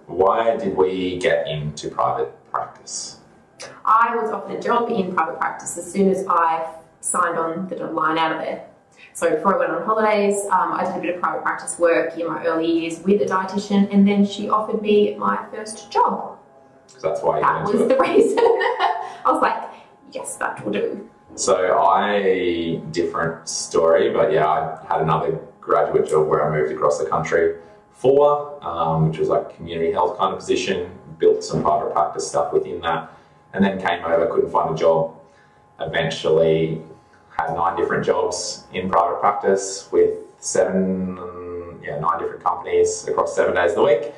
Why did we get into private practice? I was offered a job in private practice as soon as I signed on the dotted line out of there. So before I went on holidays, I did a bit of private practice work in my early years with a dietitian, and then she offered me my first job. So that's why you That was the reason. I was like, yes, that will do. So different story, but yeah, I had another graduate job where I moved across the country for, which was like a community health kind of position, built some private practice stuff within that, and then came over, couldn't find a job, eventually had 9 different jobs in private practice with 9 different companies across 7 days of the week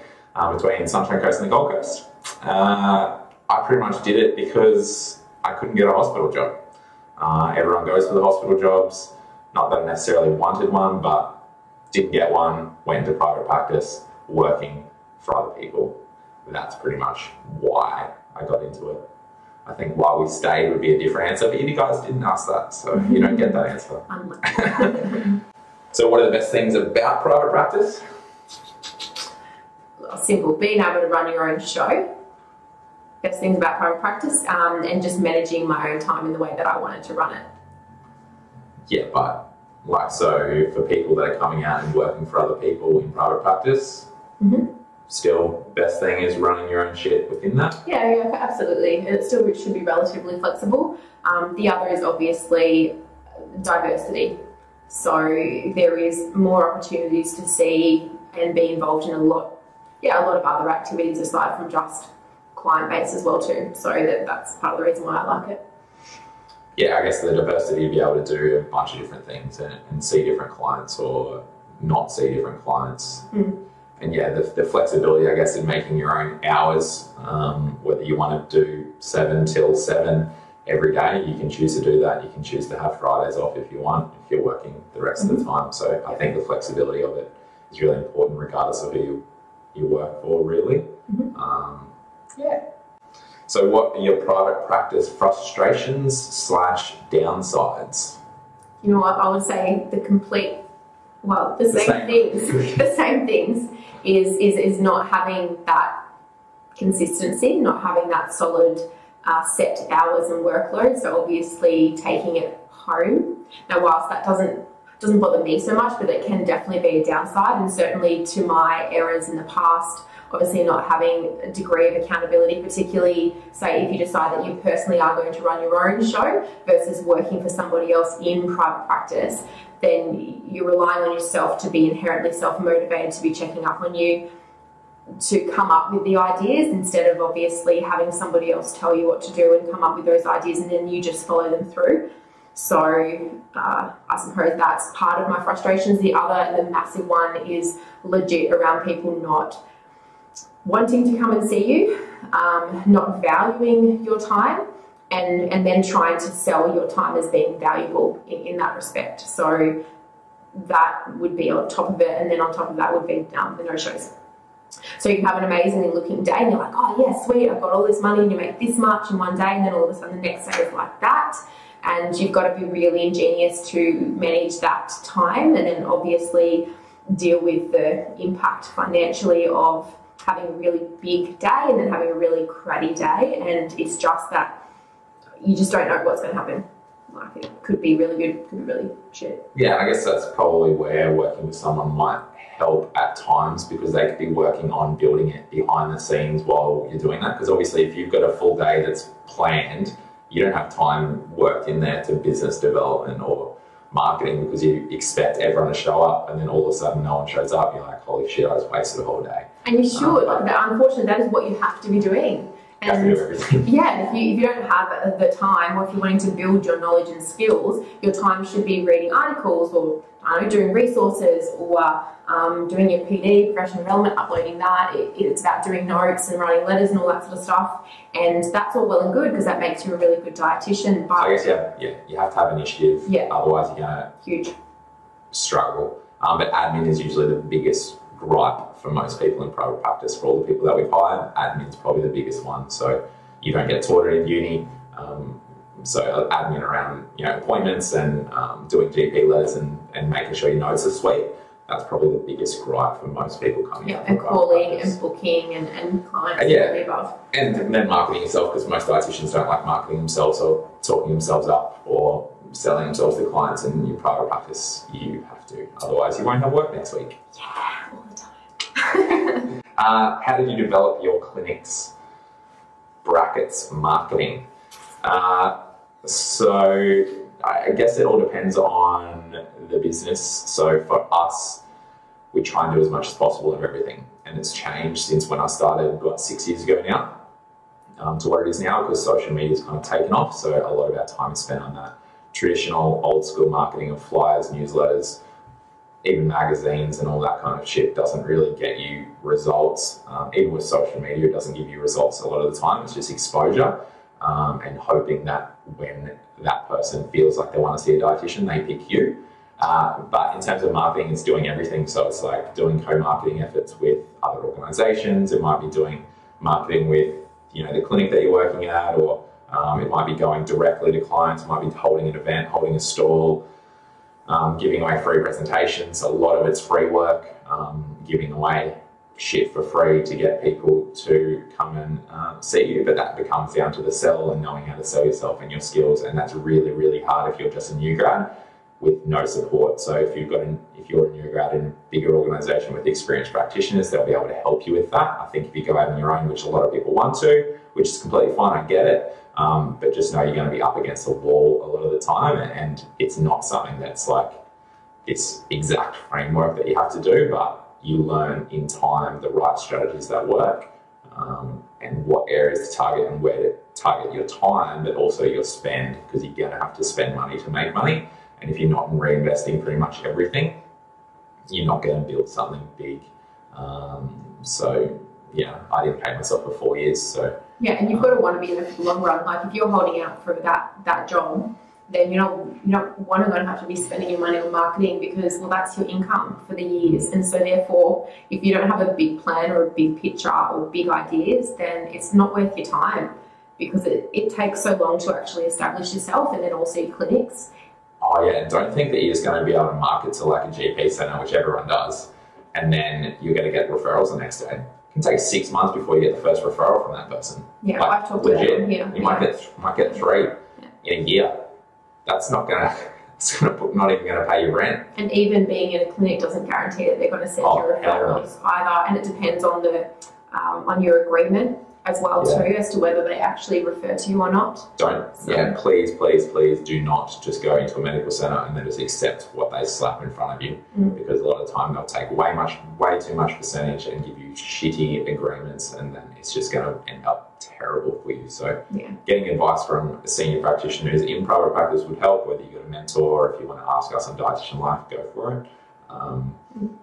between Sunshine Coast and the Gold Coast. I pretty much did it because I couldn't get a hospital job. Everyone goes for the hospital jobs. Not that I necessarily wanted one, but didn't get one, went into private practice, working for other people. That's pretty much why I got into it. I think why we stayed would be a different answer, but you guys didn't ask that, so you don't get that answer. So what are the best things about private practice? Simple, being able to run your own show. Best things about private practice, and just managing my own time in the way that I wanted to run it. Yeah, but so for people that are coming out and working for other people in private practice, still best thing is running your own shit within that? Yeah, absolutely. It still should be relatively flexible. The other is obviously diversity. So there is more opportunities to see and be involved in a lot of other activities aside from just client base as well too. So that's part of the reason why I like it. Yeah, I guess the diversity to be able to do a bunch of different things and see different clients or not see different clients. And yeah, the flexibility, I guess, in making your own hours, whether you want to do 7 till 7 every day, you can choose to do that. You can choose to have Fridays off if you want, if you're working the rest of the time. So I think the flexibility of it is really important regardless of who you work for, really. Yeah. So what are your private practice frustrations / downsides? You know what, I would say the same things is not having that consistency, not having that solid set hours and workload. So obviously taking it home. Now, whilst that doesn't bother me so much, but it can definitely be a downside, and certainly to my errors in the past, obviously not having a degree of accountability, particularly say if you decide that you personally are going to run your own show versus working for somebody else in private practice, then you're relying on yourself to be inherently self-motivated, to be checking up on you, to come up with the ideas instead of obviously having somebody else tell you what to do and come up with those ideas and then you just follow them through. So I suppose that's part of my frustrations. The other and the massive one is legit around people not wanting to come and see you, not valuing your time, and then trying to sell your time as being valuable in that respect. So that would be on top of it, and then on top of that would be the no-shows. So you can have an amazingly looking day and you're like, oh yeah, sweet, I've got all this money, and you make this much in one day, and then all of a sudden the next day is like that. And you've got to be really ingenious to manage that time, and then obviously deal with the impact financially of having a really big day and then having a really cruddy day. And it's just that you just don't know what's going to happen. Like, it could be really good, could be really shit. Yeah, I guess that's probably where working with someone might help at times, because they could be working on building it behind the scenes while you're doing that. Because obviously if you've got a full day that's planned, you don't have time worked in there to business development or marketing, because you expect everyone to show up, and then all of a sudden no one shows up. You're like, holy shit, I just wasted a whole day. And you should. Unfortunately, that is what you have to be doing. You have to do everything. Yeah, if you don't have the time, or if you're wanting to build your knowledge and skills, your time should be reading articles, or doing resources, or doing your PD, professional development, uploading that. It's about doing notes and writing letters and all that sort of stuff. And that's all well and good, because that makes you a really good dietitian. But I guess you have to have initiative. Yeah. Otherwise you're going to struggle. But admin is usually the biggest gripe for most people in private practice. For all the people that we've hired, admin's probably the biggest one. So you don't get taught it in uni. So admin around appointments and doing GP letters and making sure your notes are sweet. That's probably the biggest gripe for most people coming up. And calling and booking and clients and and above. And then marketing yourself, because most dietitians don't like marketing themselves or talking themselves up or selling themselves to clients. And in your private practice, you have to. Otherwise, you won't have work next week. Yeah, all the time. How did you develop your clinic's brackets marketing? So I guess it all depends on the business. So for us, we try and do as much as possible of everything. And it's changed since when I started, 6 years ago now, to what it is now, because social media has kind of taken off. So a lot of our time is spent on that traditional old school marketing of flyers, newsletters, even magazines and all that kind of shit doesn't really get you results. Even with social media, it doesn't give you results a lot of the time. It's just exposure and hoping that when that person feels like they want to see a dietitian, they pick you. But in terms of marketing, it's doing everything. So it's like doing co-marketing efforts with other organizations. It might be doing marketing with, the clinic that you're working at, or it might be going directly to clients. It might be holding an event, holding a stall, giving away free presentations. A lot of it's free work, giving away shit for free to get people to come and see you. But that becomes down to the sell and knowing how to sell yourself and your skills. And that's really, really hard if you're just a new grad with no support. So if you're a new grad in a bigger organisation with experienced practitioners, they'll be able to help you with that. I think if you go out on your own, which a lot of people want to, which is completely fine, I get it, but just know you're going to be up against a wall a lot of the time, and it's not something that's like this exact framework that you have to do, but you learn in time the right strategies that work, and what areas to target and where to target your time, but also your spend, because you're going to have to spend money to make money. And if you're not reinvesting pretty much everything, you're not going to build something big. So yeah, I didn't pay myself for 4 years. So yeah, and you've got to want to be in the long run. Like if you're holding out for that job, then you're not going to have to be spending your money on marketing, because that's your income for the years. And so therefore, if you don't have a big plan or a big picture or big ideas, then it's not worth your time, because it takes so long to actually establish yourself and then also your clinics. Oh yeah, don't think that you're just going to be able to market to like a GP centre, which everyone does, and then you're going to get referrals the next day. It can take 6 months before you get the first referral from that person. Yeah, like, I've talked to them here. You might get 3 in a year. That's not going to. It's not even going to pay your rent. And even being in a clinic doesn't guarantee that they're going to send you referrals either. And it depends on on your agreement as well too, as to whether they actually refer to you or not. Please do not just go into a medical centre and then just accept what they slap in front of you, because a lot of the time they'll take way too much percentage and give you shitty agreements, and then it's just going to end up terrible for you. So getting advice from a senior practitioner who's in private practice would help, whether you've got a mentor or if you want to ask us on Dietitian Life, go for it.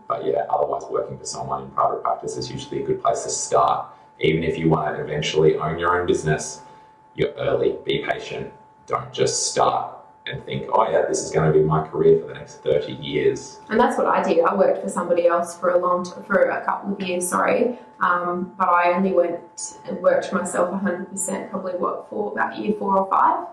But yeah, otherwise working for someone in private practice is usually a good place to start. Even if you want to eventually own your own business, you're early, be patient. Don't just start and think, oh yeah, this is going to be my career for the next 30 years. And that's what I did. I worked for somebody else for a couple of years, but I only went and worked for myself 100%, probably for about year 4 or 5,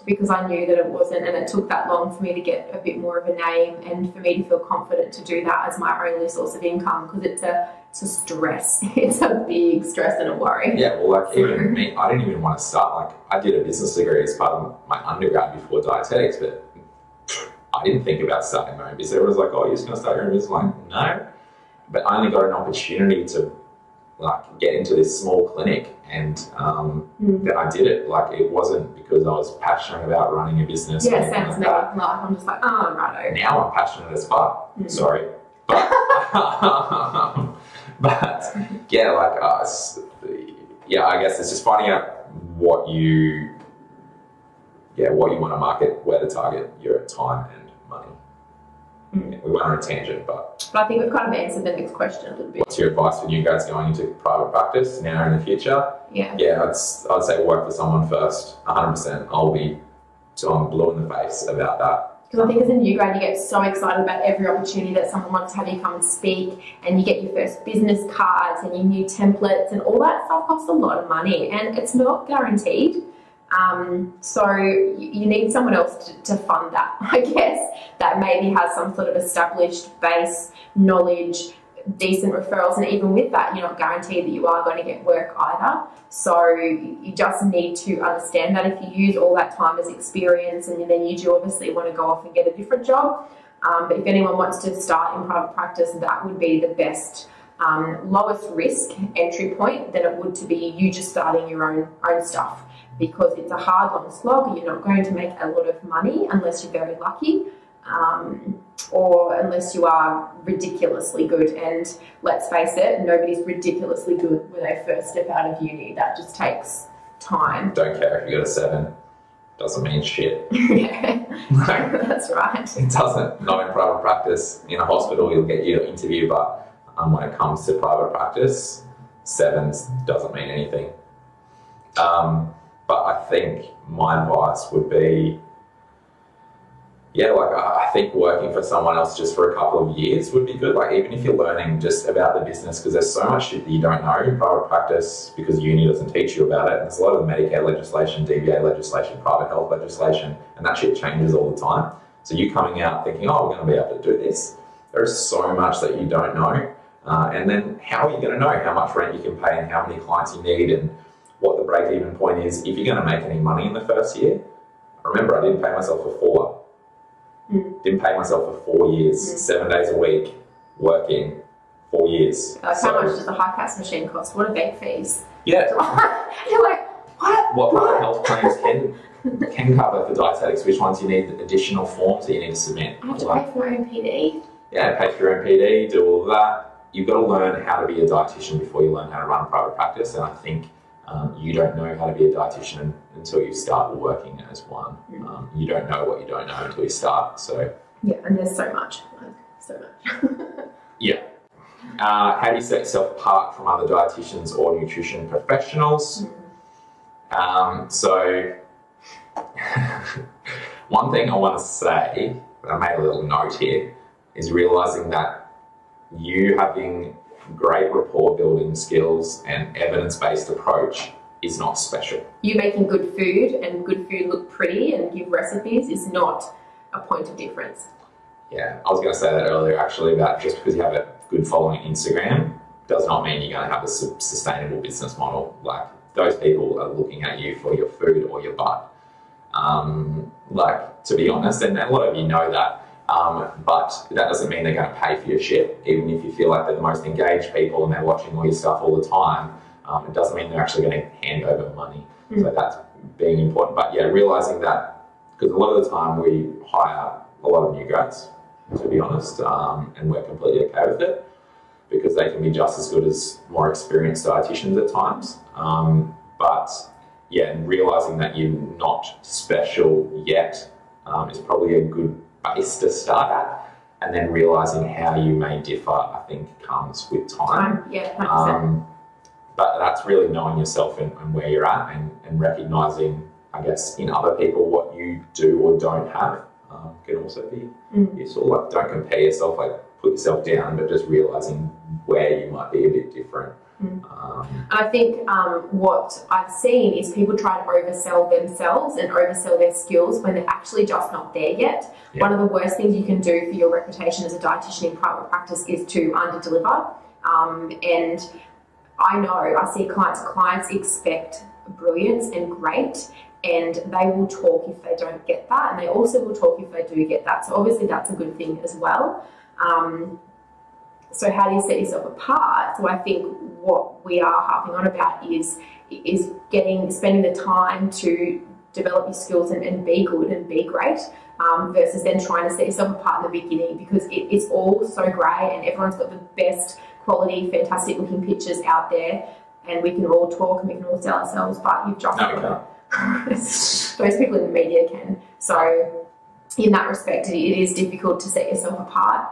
because I knew that it wasn't, and it took that long for me to get a bit more of a name and for me to feel confident to do that as my only source of income, because it's a stress. It's a big stress and a worry. Yeah, well, like even me, I didn't even want to start. Like I did a business degree as part of my undergrad before dietetics, but I didn't think about starting my own business. Everyone was like, oh, you're just going to start your own business? I'm like, no. But I only got an opportunity to like get into this small clinic, and then I did it. Like it wasn't because I was passionate about running a business. Yeah, sounds like I'm just like, oh, righto. Now I'm passionate as fuck. Sorry. But yeah, like us, I guess it's just finding out what you want to market, where to target your time and money. We went on a tangent, but I think we've kind of answered the next question a little bit. What's your advice for you guys going into private practice now and in the future? I'd say work for someone first, 100%. I'm blue in the face about that. Because I think as a new grad, you get so excited about every opportunity that someone wants to have you come and speak, and you get your first business cards and your new templates, and all that stuff costs a lot of money, and it's not guaranteed. So you need someone else to fund that, I guess, that maybe has some sort of established base knowledge, decent referrals, and even with that, you're not guaranteed that you are going to get work either. So you just need to understand that if you use all that time as experience, and then you do obviously want to go off and get a different job. But if anyone wants to start in private practice, that would be the best lowest risk entry point than it would to be you just starting your own stuff, because it's a hard, long slog. You're not going to make a lot of money unless you're very lucky, or unless you are ridiculously good. And let's face it, nobody's ridiculously good when they first step out of uni. That just takes time. Don't care if you got a 7. Doesn't mean shit. Yeah, that's right. It doesn't. Not in private practice. In a hospital, you'll get your interview, but when it comes to private practice, 7s doesn't mean anything. But I think my advice would be, yeah, like I think working for someone else just for a couple of years would be good. Like even if you're learning just about the business, because there's so much shit that you don't know in private practice because uni doesn't teach you about it. And there's a lot of Medicare legislation, DVA legislation, private health legislation, and that shit changes all the time. So you coming out thinking, oh, we're going to be able to do this. There's so much that you don't know. And then how are you going to know how much rent you can pay and how many clients you need and what the break-even point is if you're going to make any money in the first year? Remember, I didn't pay myself for 4. Didn't pay myself for 4 years, 7 days a week, working, 4 years. Like how much does the high cast machine cost? What are bank fees? Yeah. You're like, what? What private health plans can cover for dietetics? Which ones you need additional forms that you need to submit? I have to pay for my own PD. Yeah, pay for your own PD, do all of that. You've got to learn how to be a dietitian before you learn how to run a private practice, and I think you don't know how to be a dietitian until you start working as one. You don't know what you don't know until you start. So yeah, and there's so much, yeah. How do you set yourself apart from other dietitians or nutrition professionals? So one thing I want to say, I made a little note here, is realizing that you having great rapport building skills and evidence-based approach is not special. You making good food and good food look pretty and give recipes is not a point of difference. Yeah, I was going to say that earlier actually, about just because you have a good following on Instagram does not mean you're going to have a sustainable business model. Like those people are looking at you for your food or your butt. Like to be honest, and a lot of you know that. But that doesn't mean they're going to pay for your shit, even if you feel like they're the most engaged people and they're watching all your stuff all the time. It doesn't mean they're actually going to hand over money. So that's being important. But yeah, realizing that, because a lot of the time we hire a lot of new grads, to be honest, and we're completely okay with it because they can be just as good as more experienced dietitians at times. But yeah, and realizing that you're not special yet is probably a good base to start at, and then realizing how you may differ, I think, comes with time. Yeah, 100%. But that's really knowing yourself and where you're at, and recognizing, I guess, in other people what you do or don't have can also be useful. Like, don't compare yourself, like put yourself down, but just realizing where you might be a bit different. I think what I've seen is people try to oversell themselves and oversell their skills when they're actually just not there yet. Yeah. One of the worst things you can do for your reputation as a dietitian in private practice is to underdeliver. And I know, I see clients expect brilliance and great, and they will talk if they don't get that, and they also will talk if they do get that. So obviously that's a good thing as well. So how do you set yourself apart? So I think what we are harping on about is spending the time to develop your skills and be good and be great, versus then trying to set yourself apart in the beginning, because it's all so great and everyone's got the best quality, fantastic looking pictures out there, and we can all talk and we can all sell ourselves, but you've just those people in the media can. So in that respect, it is difficult to set yourself apart.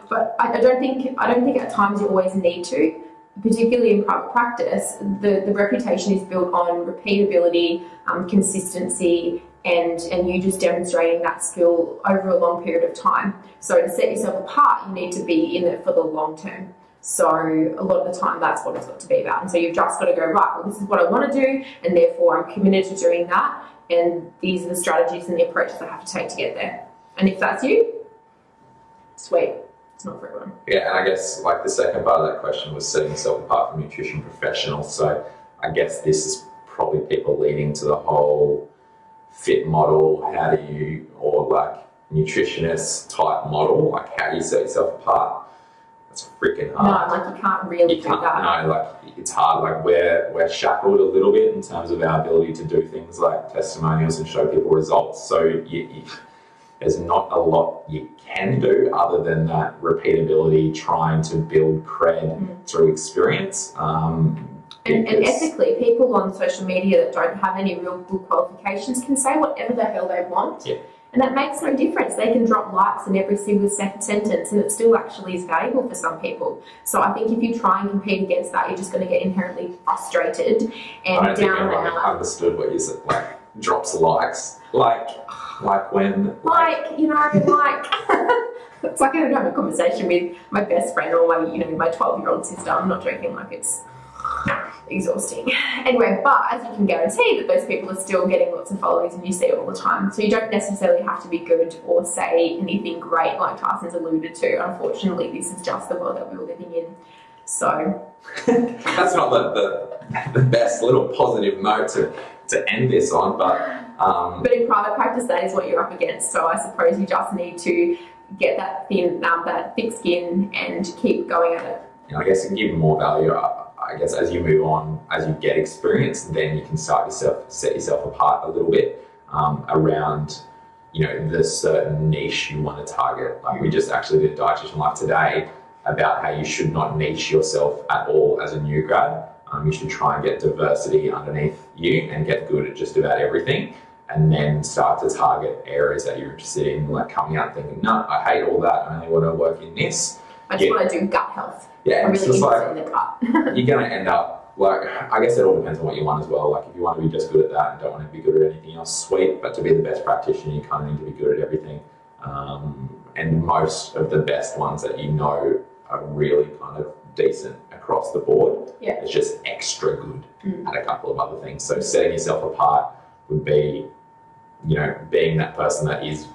But I don't think at times you always need to, particularly in private practice. The reputation is built on repeatability, consistency, and you just demonstrating that skill over a long period of time. So to set yourself apart, you need to be in it for the long term. So a lot of the time that's what it's got to be about. And so you've just got to go, right, well, this is what I want to do, and therefore I'm committed to doing that, and these are the strategies and the approaches I have to take to get there. And if that's you, sweet. It's not for everyone. Yeah, and I guess like the second part of that question was setting yourself apart from nutrition professionals. So I guess this is probably people leading to the whole fit model, how do you, or like nutritionist type model, like how do you set yourself apart? It's freaking hard. No, like you can't really do that. No, like it's hard. Like we're shackled a little bit in terms of our ability to do things like testimonials and show people results. So there's not a lot you can do other than that repeatability, trying to build cred through experience. And ethically, people on social media that don't have any real good qualifications can say whatever the hell they want. Yeah. And that makes no difference. They can drop likes in every single sentence and it still actually is valuable for some people. So I think if you try and compete against that, you're just going to get inherently frustrated and I don't think everyone understood what you said, like drops likes. Like when... it's like I don't have a conversation with my best friend or my 12-year-old sister. I'm not joking, like it's exhausting. Anyway, but as you can guarantee that those people are still getting lots of followers and you see it all the time. So you don't necessarily have to be good or say anything great like Tyson's alluded to. Unfortunately, this is just the world that we're living in. So that's not the best little positive note to end this on, but in private practice that is what you're up against. So I suppose you just need to get that thick skin and keep going at it. I guess it can give more value. I guess as you move on, as you get experience, then you can set yourself apart a little bit around, the certain niche you want to target. Like we just actually did a dietitian live today about how you should not niche yourself at all as a new grad. You should try and get diversity underneath you and get good at just about everything, and then start to target areas that you're interested in, like coming out thinking, no, I hate all that, I only want to work in this. I just want to do gut health. Yeah, I'm it's really just like, in the gut. you're going to end up, like, I guess it all depends on what you want as well. Like, if you want to be just good at that and don't want to be good at anything else, sweet. But to be the best practitioner, you kind of need to be good at everything. And most of the best ones that are really kind of decent across the board. Yeah. It's just extra good at a couple of other things. So setting yourself apart would be, being that person that is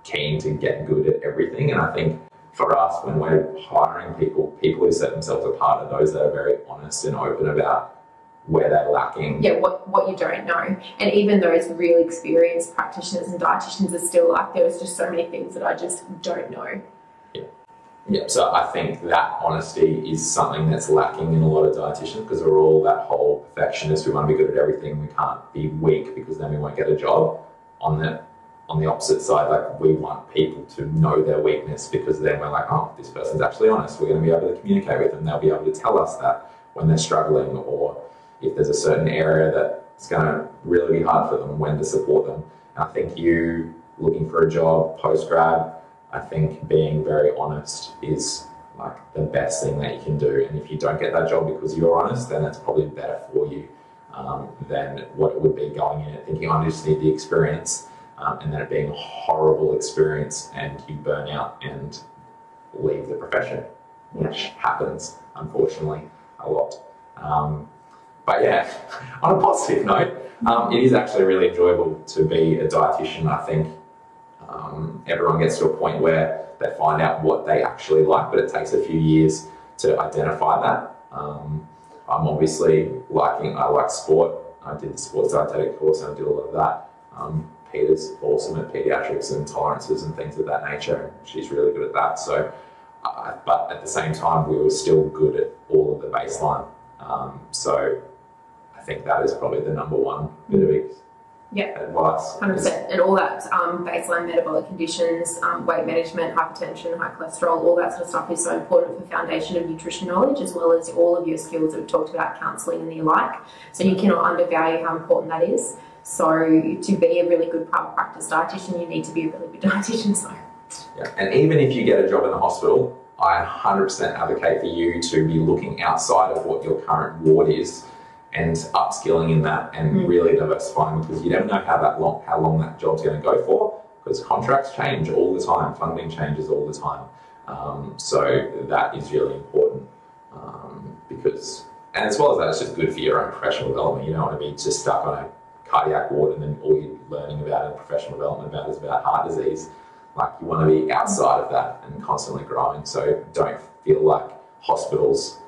keen to get good at everything. And I think for us, when we're hiring people who set themselves apart are those that are very honest and open about where they're lacking. Yeah, what you don't know. And even those really experienced practitioners and dietitians are still like, there's just so many things that I just don't know. Yeah, so I think that honesty is something that's lacking in a lot of dietitians because we're all that whole perfectionist. We want to be good at everything. We can't be weak because then we won't get a job. On the opposite side, like we want people to know their weakness because then we're like, oh, this person's actually honest. We're going to be able to communicate with them. They'll be able to tell us that when they're struggling, or if there's a certain area that's going to really be hard for them, when to support them. And I think you looking for a job post-grad, I think being very honest is like the best thing that you can do. And if you don't get that job because you're honest, then it's probably better for you than what it would be going in and thinking, I just need the experience, and then it being a horrible experience and you burn out and leave the profession, which happens, unfortunately, a lot. But yeah, on a positive note, it is actually really enjoyable to be a dietitian. I think everyone gets to a point where they find out what they actually like, but it takes a few years to identify that. I'm obviously I like sport. I did the sports dietetic course and I did a lot of that. Peter's awesome at pediatrics and tolerances and things of that nature. She's really good at that. So, but at the same time, we were still good at all of the baseline. So I think that is probably the number one bit of advice. 100%. And all that baseline metabolic conditions, weight management, hypertension, high cholesterol, all that sort of stuff is so important for foundation of nutrition knowledge, as well as all of your skills that we've talked about, counselling and the like. So you cannot undervalue how important that is. So to be a really good private practice dietitian, you need to be a really good dietitian. So. Yeah. And even if you get a job in the hospital, I 100% advocate for you to be looking outside of what your current ward is and upskilling in that and really diversifying, because you never know how long that job's going to go for, because contracts change all the time, funding changes all the time. So that is really important. because, and as well as that, it's just good for your own professional development. You don't want to be just stuck on a cardiac ward and then all you're learning about in professional development about is about heart disease. Like, you want to be outside of that and constantly growing. So don't feel like hospitals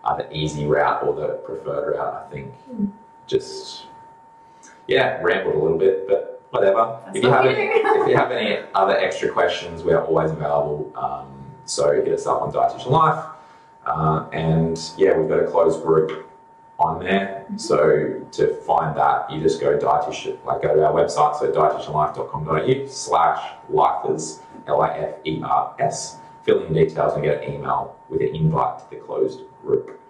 are the easy route or the preferred route. I think just, yeah, rambled a little bit, but whatever. If you have any other extra questions, we're always available. So hit us up on Dietitian Life. And yeah, we've got a closed group on there. So to find that, you just go dietitian, like go to our website, so dietitianlife.com.au/lifers, LIFERS, fill in details and get an email with an invite to the closed group.